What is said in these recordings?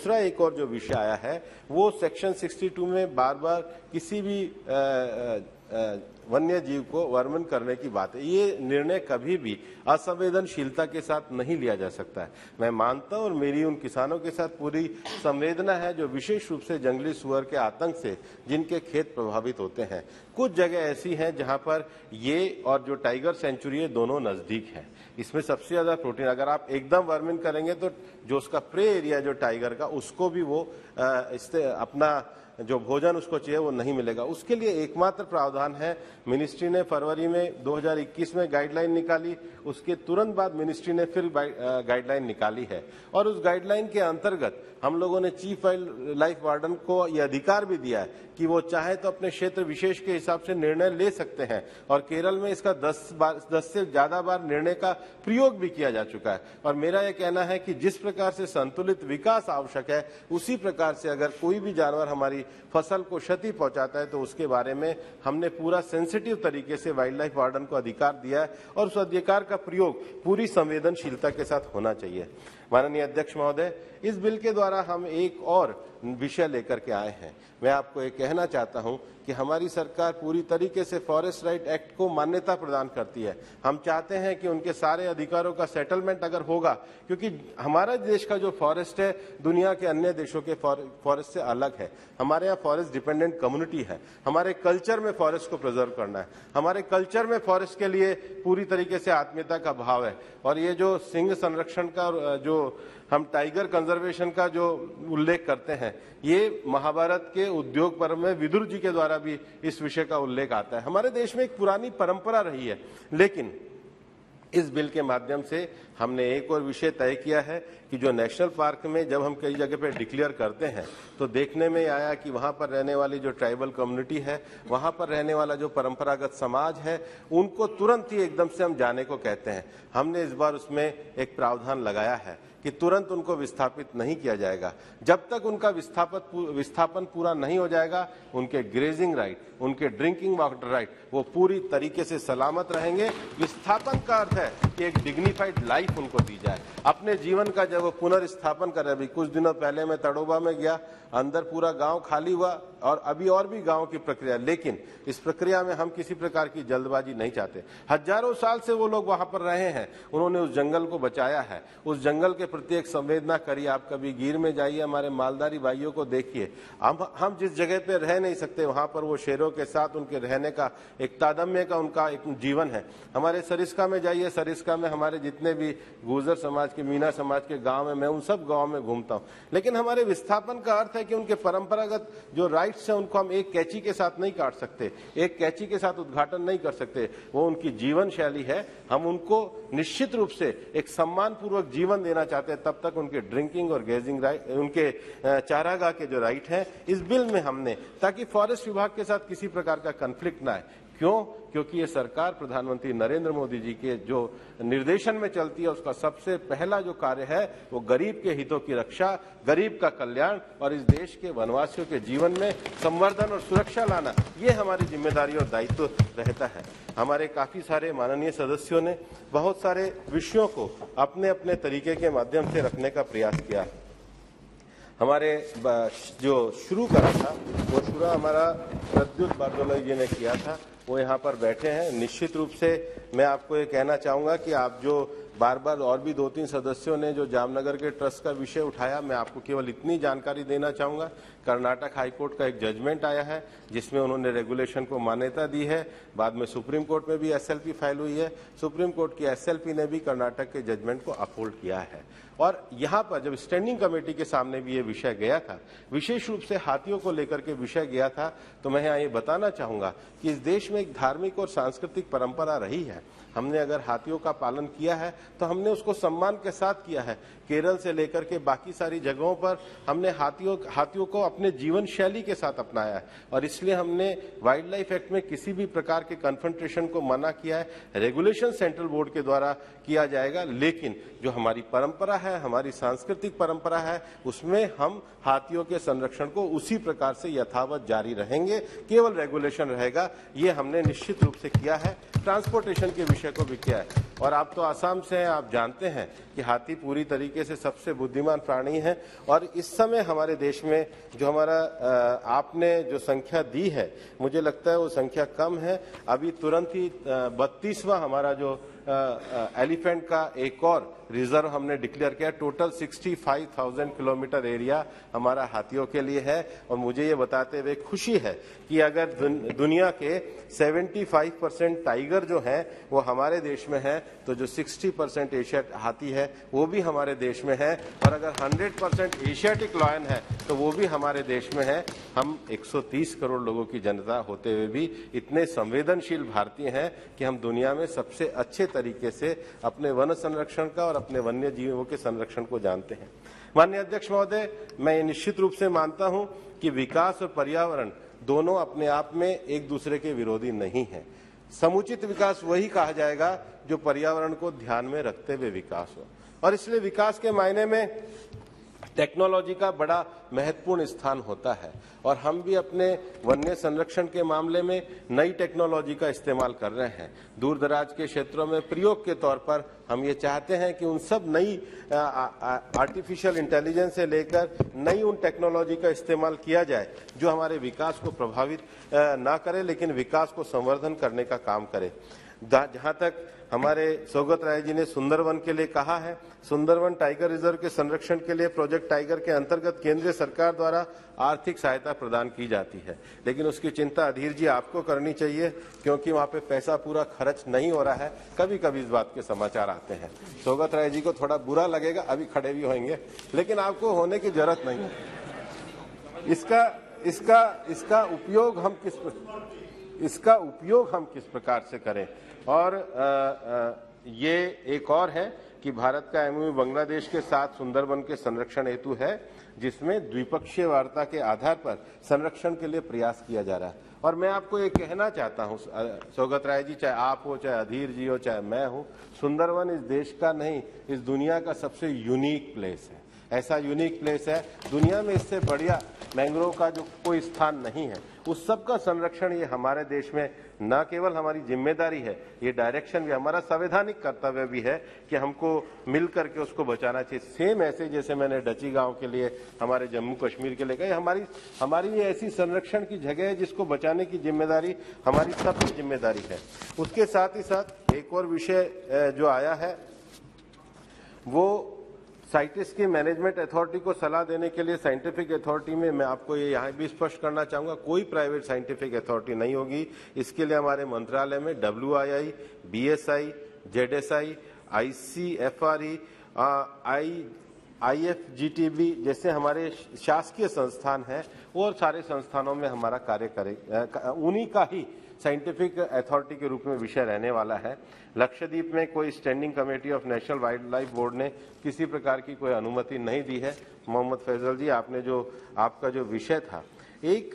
दूसरा एक और जो विषय आया है वो सेक्शन 62 में बार बार किसी भी वन्य जीव को वर्मन करने की बात है। ये निर्णय कभी भी असंवेदनशीलता के साथ नहीं लिया जा सकता है। मैं मानता हूं और मेरी उन किसानों के साथ पूरी संवेदना है जो विशेष रूप से जंगली सुअर के आतंक से जिनके खेत प्रभावित होते हैं। कुछ जगह ऐसी हैं जहां पर ये और जो टाइगर सेंचुरी है दोनों नजदीक है। इसमें सबसे ज्यादा प्रोटीन, अगर आप एकदम वर्मिंग करेंगे तो जो उसका प्रे एरिया जो टाइगर का, उसको भी वो इससे अपना जो भोजन उसको चाहिए वो नहीं मिलेगा। उसके लिए एकमात्र प्रावधान है, मिनिस्ट्री ने फरवरी में 2021 में गाइडलाइन निकाली, उसके तुरंत बाद मिनिस्ट्री ने फिर गाइडलाइन निकाली है और उस गाइडलाइन के अंतर्गत हम लोगों ने चीफ वाइल्ड लाइफ वार्डन को यह अधिकार भी दिया है कि वो चाहे तो अपने क्षेत्र विशेष के हिसाब से निर्णय ले सकते हैं और केरल में इसका 10 से ज्यादा बार निर्णय का प्रयोग भी किया जा चुका है। और मेरा यह कहना है कि जिस प्रकार से संतुलित विकास आवश्यक है उसी प्रकार से अगर कोई भी जानवर हमारी फसल को क्षति पहुंचाता है तो उसके बारे में हमने पूरा सेंसिटिव तरीके से वाइल्ड लाइफ वार्डन को अधिकार दिया है और उस अधिकार का प्रयोग पूरी संवेदनशीलता के साथ होना चाहिए। माननीय अध्यक्ष महोदय, इस बिल के द्वारा हम एक और विषय लेकर के आए हैं। मैं आपको ये कहना चाहता हूं कि हमारी सरकार पूरी तरीके से फॉरेस्ट राइट एक्ट को मान्यता प्रदान करती है। हम चाहते हैं कि उनके सारे अधिकारों का सेटलमेंट अगर होगा, क्योंकि हमारा देश का जो फॉरेस्ट है दुनिया के अन्य देशों के फॉरेस्ट से अलग है। हमारे यहाँ फॉरेस्ट डिपेंडेंट कम्युनिटी है। हमारे कल्चर में फॉरेस्ट को प्रिजर्व करना है। हमारे कल्चर में फॉरेस्ट के लिए पूरी तरीके से आत्मीयता का भाव है। और ये जो सिंह संरक्षण का जो हम टाइगर कंजर्वेशन का जो उल्लेख करते हैं, ये महाभारत के उद्योग पर्व में विदुर जी के द्वारा भी इस विषय का उल्लेख आता है। हमारे देश में एक पुरानी परंपरा रही है, लेकिन इस बिल के माध्यम से हमने एक और विषय तय किया है कि जो नेशनल पार्क में जब हम कई जगह पे डिक्लेयर करते हैं तो देखने में आया कि वहां पर रहने वाली जो ट्राइबल कम्युनिटी है, वहां पर रहने वाला जो परंपरागत समाज है, उनको तुरंत ही एकदम से हम जाने को कहते हैं। हमने इस बार उसमें एक प्रावधान लगाया है कि तुरंत उनको विस्थापित नहीं किया जाएगा। जब तक उनका विस्थापन पूरा नहीं हो जाएगा, उनके ग्रेजिंग राइट, उनके ड्रिंकिंग वाटर राइट वो पूरी तरीके से सलामत रहेंगे। विस्थापन का अर्थ है कि एक डिग्निफाइड लाइफ उनको दी जाए। अपने जीवन का जब वो पुनर्स्थापन कर रहे, अभी कुछ दिनों पहले मैं तड़ोबा में गया, अंदर पूरा गांव खाली हुआ और अभी और भी गांव की प्रक्रिया, लेकिन इस प्रक्रिया में हम किसी प्रकार की जल्दबाजी नहीं चाहते। हजारों साल से वो लोग वहां पर रहे हैं, उन्होंने उस जंगल को बचाया है। उस जंगल के प्रति एक संवेदना करिए। आप कभी गिर में जाइए, हमारे मालधारी भाइयों को देखिए। हम जिस जगह पे रह नहीं सकते वहां पर वो शेरों के साथ उनके रहने का एक तादम्य का उनका एक जीवन है। हमारे सरिस्का में जाइए, सरिस्का में हमारे जितने भी गुर्जर समाज के, मीना समाज के गांव है, मैं उन सब गांव में घूमता हूं। लेकिन हमारे विस्थापन का अर्थ है कि उनके परंपरागत जो राइट्स है उनको हम एक कैंची के साथ नहीं काट सकते, एक कैंची के साथ उद्घाटन नहीं कर सकते। वो उनकी जीवन शैली है। हम उनको निश्चित रूप से एक सम्मान पूर्वक जीवन देना चाहते हैं। तब तक उनके ड्रिंकिंग और गेजिंग राइट, उनके चारागाह के जो राइट हैं, इस बिल में हमने, ताकि फॉरेस्ट विभाग के साथ किसी प्रकार का कन्फ्लिक्ट ना है। क्यों? क्योंकि ये सरकार प्रधानमंत्री नरेंद्र मोदी जी के जो निर्देशन में चलती है, उसका सबसे पहला जो कार्य है वो गरीब के हितों की रक्षा, गरीब का कल्याण और इस देश के वनवासियों के जीवन में संवर्धन और सुरक्षा लाना, ये हमारी जिम्मेदारी और दायित्व रहता है। हमारे काफी सारे माननीय सदस्यों ने बहुत सारे विषयों को अपने अपने तरीके के माध्यम से रखने का प्रयास किया। हमारे जो शुरू करा था वो शुरू हमारा प्रद्युत बारदोलाई जी ने किया था, वो यहाँ पर बैठे हैं। निश्चित रूप से मैं आपको ये कहना चाहूंगा कि आप जो बार बार और भी 2-3 सदस्यों ने जो जामनगर के ट्रस्ट का विषय उठाया, मैं आपको केवल इतनी जानकारी देना चाहूंगा। कर्नाटक हाईकोर्ट का एक जजमेंट आया है जिसमें उन्होंने रेगुलेशन को मान्यता दी है। बाद में सुप्रीम कोर्ट में भी एसएलपी फाइल हुई है। सुप्रीम कोर्ट की एसएलपी ने भी कर्नाटक के जजमेंट को अपहोल्ड किया है। और यहाँ पर जब स्टैंडिंग कमेटी के सामने भी ये विषय गया था, विशेष रूप से हाथियों को लेकर के विषय गया था, तो मैं यहाँ ये बताना चाहूंगा कि इस देश में एक धार्मिक और सांस्कृतिक परंपरा रही है। हमने अगर हाथियों का पालन किया है तो हमने उसको सम्मान के साथ किया है। केरल से लेकर के बाकी सारी जगहों पर हमने हाथियों को अपने जीवन शैली के साथ अपनाया है और इसलिए हमने वाइल्ड लाइफ एक्ट में किसी भी प्रकार के कन्फ्रंटेशन को मना किया है। रेगुलेशन सेंट्रल बोर्ड के द्वारा किया जाएगा, लेकिन जो हमारी परंपरा है, हमारी सांस्कृतिक परंपरा है, उसमें हम हाथियों के संरक्षण को उसी प्रकार से यथावत जारी रहेंगे। केवल रेगुलेशन रहेगा, ये हमने निश्चित रूप से किया है। ट्रांसपोर्टेशन के विषय को भी किया है और आप तो आसाम से हैं, आप जानते हैं कि हाथी पूरी तरीके से सबसे बुद्धिमान प्राणी है। और इस समय हमारे देश में जो हमारा आपने जो संख्या दी है, मुझे लगता है वो संख्या कम है। अभी तुरंत ही 32वां हमारा जो एलिफेंट का एक और रिजर्व हमने डिक्लेयर किया। टोटल 65,000 किलोमीटर एरिया हमारा हाथियों के लिए है। और मुझे ये बताते हुए खुशी है कि अगर दुनिया के 75% टाइगर जो है वो हमारे देश में है, तो जो 60% एशियाटिक हाथी है वो भी हमारे देश में है। और अगर 100% एशियाटिक लॉयन है तो वो भी हमारे देश में है। हम 130 करोड़ लोगों की जनता होते हुए भी इतने संवेदनशील भारतीय हैं कि हम दुनिया में सबसे अच्छे तरीके से अपने वन संरक्षण का और अपने वन्य जीवों के संरक्षण को जानते हैं। माननीय अध्यक्ष महोदय, मैं निश्चित रूप से मानता हूं कि विकास और पर्यावरण दोनों अपने आप में एक दूसरे के विरोधी नहीं है। समुचित विकास वही कहा जाएगा जो पर्यावरण को ध्यान में रखते हुए विकास हो। और इसलिए विकास के मायने में टेक्नोलॉजी का बड़ा महत्वपूर्ण स्थान होता है। और हम भी अपने वन्य संरक्षण के मामले में नई टेक्नोलॉजी का इस्तेमाल कर रहे हैं। दूर दराज के क्षेत्रों में प्रयोग के तौर पर हम ये चाहते हैं कि उन सब नई आर्टिफिशियल इंटेलिजेंस से लेकर नई उन टेक्नोलॉजी का इस्तेमाल किया जाए जो हमारे विकास को प्रभावित ना करे, लेकिन विकास को संवर्धन करने का काम करे। जहां तक हमारे सौगत राय जी ने सुंदरवन के लिए कहा है, सुंदरवन टाइगर रिजर्व के संरक्षण के लिए प्रोजेक्ट टाइगर के अंतर्गत केंद्रीय सरकार द्वारा आर्थिक सहायता प्रदान की जाती है। लेकिन उसकी चिंता अधीर जी आपको करनी चाहिए, क्योंकि वहां पे पैसा पूरा खर्च नहीं हो रहा है। कभी कभी इस बात के समाचार आते हैं। सौगत राय जी को थोड़ा बुरा लगेगा, अभी खड़े भी होंगे, लेकिन आपको होने की जरूरत नहीं है। इसका उपयोग हम किस प्रकार से करें। और ये एक और है कि भारत का एमओयू बांग्लादेश के साथ सुंदरवन के संरक्षण हेतु है, जिसमें द्विपक्षीय वार्ता के आधार पर संरक्षण के लिए प्रयास किया जा रहा है। और मैं आपको ये कहना चाहता हूं सौगत राय जी, चाहे आप हो, चाहे अधीर जी हो, चाहे मैं हूं, सुंदरवन इस देश का नहीं, इस दुनिया का सबसे यूनिक प्लेस है। ऐसा यूनिक प्लेस है, दुनिया में इससे बढ़िया मैंग्रोव का जो कोई स्थान नहीं है। उस सब का संरक्षण ये हमारे देश में न केवल हमारी जिम्मेदारी है, ये डायरेक्शन भी हमारा संवैधानिक कर्तव्य भी है कि हमको मिल करके उसको बचाना चाहिए। सेम ऐसे जैसे मैंने डची गांव के लिए, हमारे जम्मू कश्मीर के लिए कहा, हमारी ये ऐसी संरक्षण की जगह है जिसको बचाने की जिम्मेदारी हमारी सबकी जिम्मेदारी है। उसके साथ ही साथ एक और विषय जो आया है वो साइटिस की मैनेजमेंट अथॉरिटी को सलाह देने के लिए साइंटिफिक अथॉरिटी में मैं आपको ये यहाँ भी स्पष्ट करना चाहूंगा, कोई प्राइवेट साइंटिफिक अथॉरिटी नहीं होगी। इसके लिए हमारे मंत्रालय में WII, BSI, ZSI, ICFRE, IFGTB जैसे हमारे शासकीय संस्थान हैं, और सारे संस्थानों में हमारा कार्य करे, उन्हीं का ही साइंटिफिक अथॉरिटी के रूप में विषय रहने वाला है। लक्षद्वीप में कोई standing committee of national wild life board ने किसी प्रकार की कोई अनुमति नहीं दी है। मोहम्मद फैजल जी, आपका जो विषय था, एक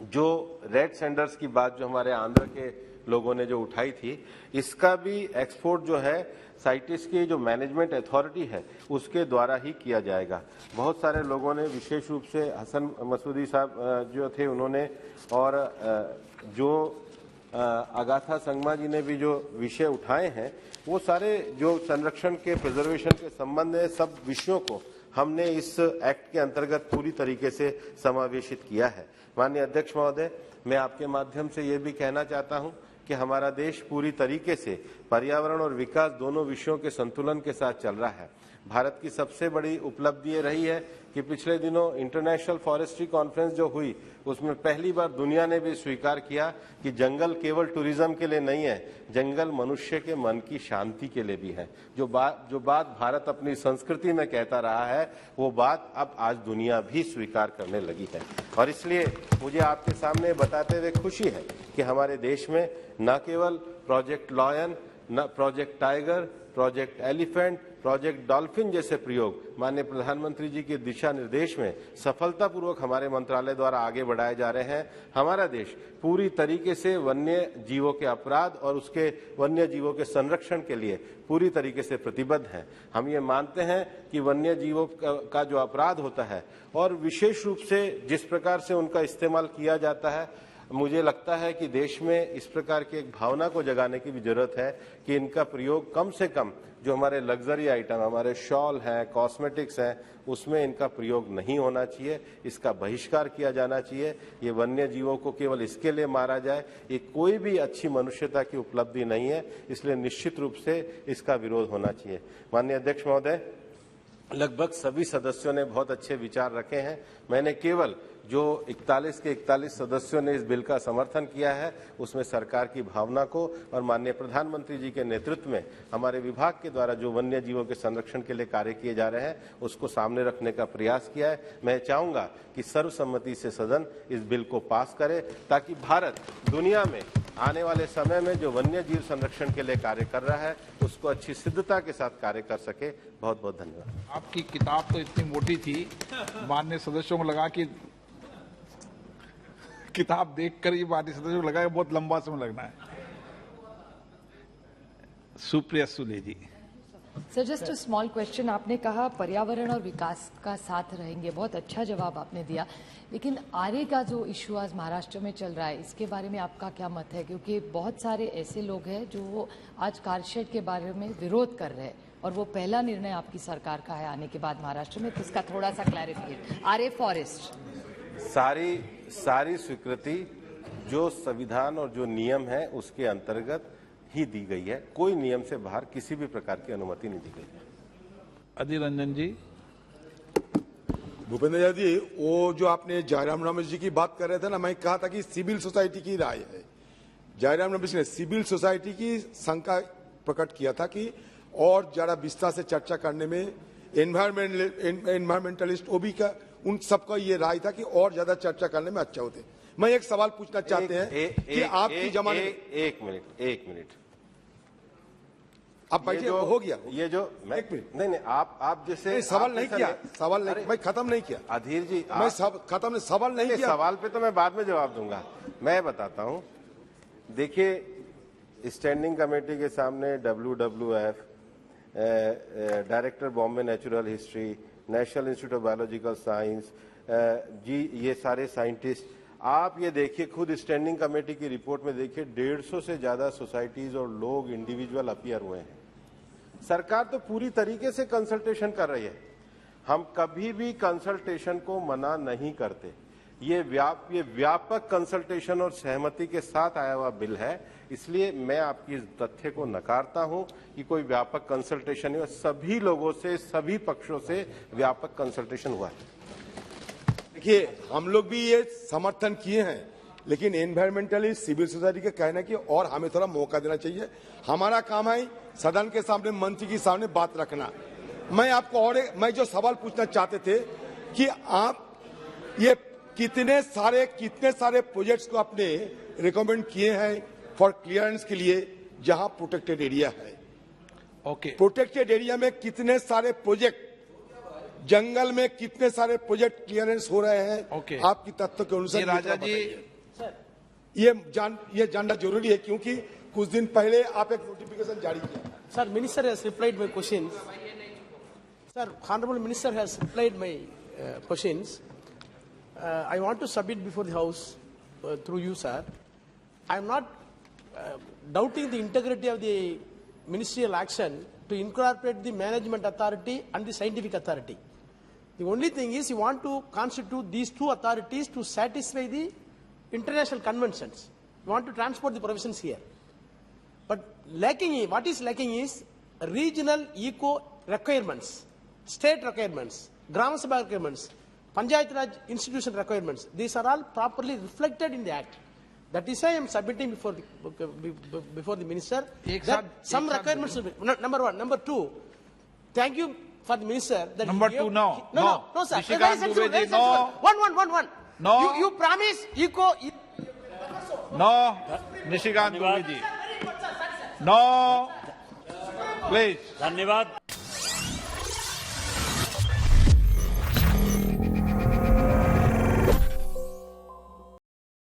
जो रेड सेंडर्स की बात जो हमारे आंध्र के लोगों ने जो उठाई थी, इसका भी एक्सपोर्ट जो है साइटिस की जो मैनेजमेंट अथॉरिटी है उसके द्वारा ही किया जाएगा। बहुत सारे लोगों ने, विशेष रूप से हसन मसूदी साहब जो थे उन्होंने, और जो अगाथा संगमा जी ने भी जो विषय उठाए हैं, वो सारे जो संरक्षण के, प्रिजर्वेशन के संबंध में सब विषयों को हमने इस एक्ट के अंतर्गत पूरी तरीके से समावेशित किया है। माननीय अध्यक्ष महोदय, मैं आपके माध्यम से ये भी कहना चाहता हूं कि हमारा देश पूरी तरीके से पर्यावरण और विकास दोनों विषयों के संतुलन के साथ चल रहा है। भारत की सबसे बड़ी उपलब्धि ये रही है कि पिछले दिनों इंटरनेशनल फॉरेस्ट्री कॉन्फ्रेंस जो हुई, उसमें पहली बार दुनिया ने भी स्वीकार किया कि जंगल केवल टूरिज्म के लिए नहीं है, जंगल मनुष्य के मन की शांति के लिए भी है। जो बात भारत अपनी संस्कृति में कहता रहा है, वो बात अब आज दुनिया भी स्वीकार करने लगी है। और इसलिए मुझे आपके सामने बताते हुए खुशी है कि हमारे देश में न केवल प्रोजेक्ट लॉयन, न project tiger, project elephant, project dolphin जैसे प्रयोग माननीय प्रधानमंत्री जी के दिशा निर्देश में सफलतापूर्वक हमारे मंत्रालय द्वारा आगे बढ़ाए जा रहे हैं। हमारा देश पूरी तरीके से वन्य जीवों के अपराध और उसके वन्य जीवों के संरक्षण के लिए पूरी तरीके से प्रतिबद्ध है। हम ये मानते हैं कि वन्य जीवों का जो अपराध होता है और विशेष रूप से जिस प्रकार से उनका इस्तेमाल किया जाता है, मुझे लगता है कि देश में इस प्रकार की एक भावना को जगाने की भी जरूरत है कि इनका प्रयोग कम से कम जो हमारे लग्जरी आइटम, हमारे शॉल हैं, कॉस्मेटिक्स हैं, उसमें इनका प्रयोग नहीं होना चाहिए, इसका बहिष्कार किया जाना चाहिए। ये वन्य जीवों को केवल इसके लिए मारा जाए, ये कोई भी अच्छी मनुष्यता की उपलब्धि नहीं है, इसलिए निश्चित रूप से इसका विरोध होना चाहिए। माननीय अध्यक्ष महोदय, लगभग सभी सदस्यों ने बहुत अच्छे विचार रखे हैं। मैंने केवल जो 41 के 41 सदस्यों ने इस बिल का समर्थन किया है, उसमें सरकार की भावना को और माननीय प्रधानमंत्री जी के नेतृत्व में हमारे विभाग के द्वारा जो वन्य जीवों के संरक्षण के लिए कार्य किए जा रहे हैं, उसको सामने रखने का प्रयास किया है। मैं चाहूंगा कि सर्वसम्मति से सदन इस बिल को पास करे, ताकि भारत दुनिया में आने वाले समय में जो वन्य जीव संरक्षण के लिए कार्य कर रहा है, उसको अच्छी सिद्धता के साथ कार्य कर सके। बहुत बहुत धन्यवाद। आपकी किताब तो इतनी मोटी थी, माननीय सदस्यों को लगा कि किताब देखकर ही माननीय सदस्यों को लगा कि बहुत लंबा समय लगना है। Supriya Sule ji. Sir, just a small question. आपने कहा पर्यावरण और विकास का साथ रहेंगे, बहुत अच्छा जवाब आपने दिया, लेकिन आरे का जो इशू आज महाराष्ट्र में चल रहा है, इसके बारे में आपका क्या मत है? क्योंकि बहुत सारे ऐसे लोग हैं जो आज कारशेड के बारे में विरोध कर रहे हैं, और वो पहला निर्णय आपकी सरकार का है आने के बाद महाराष्ट्र में, तो इसका थोड़ा सा क्लैरिफिकेट। आरे फॉरेस्ट सारी स्वीकृति जो संविधान और जो नियम है उसके अंतर्गत ही दी गई है, कोई नियम से बाहर किसी भी प्रकार की अनुमति नहीं दी गई है। अधीर रंजन जी। भूपेंद्र जी, वो जो आपने जयराम रमेश जी की बात कर रहे थे ना, मैं कहा था कि सिविल सोसाइटी की राय है। जयराम रमेश ने सिविल सोसाइटी की शंका प्रकट किया था कि और जरा विस्तार से चर्चा करने में एनवायरमेंटलिस्ट ओबी का उन सबका ये राय था कि और ज्यादा चर्चा करने में अच्छा होते। मैं एक सवाल पूछना चाहते हैं कि आपकी जमाने एक मिनट आप बैठिए, हो गया ये जो मैं एक मिनट नहीं आप जैसे सवाल नहीं किया, सवाल नहीं, मैं खत्म नहीं किया। अधीर जी, मैं खत्म सवाल नहीं किया। सवाल पे तो मैं बाद में जवाब दूंगा। मैं बताता हूं, देखिए, स्टैंडिंग कमेटी के सामने WWF, director Bombay Natural History, National Institute of Biological Science ji, ये सारे साइंटिस्ट, आप ये देखिए, खुद स्टैंडिंग कमेटी की रिपोर्ट में देखिए 150 से ज्यादा सोसाइटीज और लोग इंडिविजुअल अपीयर हुए हैं। सरकार तो पूरी तरीके से कंसल्टेशन कर रही है, हम कभी भी कंसल्टेशन को मना नहीं करते। ये व्यापक कंसल्टेशन और सहमति के साथ आया हुआ बिल है, इसलिए मैं आपकी इस तथ्य को नकारता हूं कि कोई व्यापक कंसल्टेशन नहीं, सभी लोगों से, सभी पक्षों से व्यापक कंसल्टेशन हुआ है। देखिए, हम लोग भी ये समर्थन किए हैं, लेकिन एनवायरमेंटलिस्ट सिविल सोसाइटी के कहना कि और हमें थोड़ा मौका देना चाहिए। हमारा काम है सदन के सामने, मंत्री के सामने बात रखना। मैं आपको और मैं जो सवाल पूछना चाहते थे कि आप ये कितने सारे प्रोजेक्ट्स को आपने रिकमेंड किए हैं फॉर क्लियरेंस के लिए जहां प्रोटेक्टेड एरिया है। ओके। प्रोटेक्टेड एरिया में कितने सारे प्रोजेक्ट, जंगल में कितने सारे प्रोजेक्ट क्लियरेंस हो रहे हैं? ओके। आपकी तथ्य के अनुसार राजा जी, ये जानना जरूरी है, क्योंकि कुछ दिन पहले आप एक नोटिफिकेशन जारी किया। Sir, Minister has replied my questions. Sir, Honorable Minister has replied my questions. I want to submit before the House through you, sir. I am not doubting the integrity of the ministerial action to incorporate the management authority and the scientific authority. The only thing is you want to constitute these two authorities to satisfy the international conventions. You want to transport the provisions here. But what is lacking is regional eco requirements, state requirements, Gram Sabha requirements, Panchayat Raj institution requirements. These are all properly reflected in the Act. That is why I am submitting before the Minister that some requirements will be, number one. Number two, thank you for the Minister. That number he two, gave, no. No, sir. Nishikant Dubey ji, no. One. No. You promise eco. No. Nishikant Dubey ji. No. Please. धन्यवाद।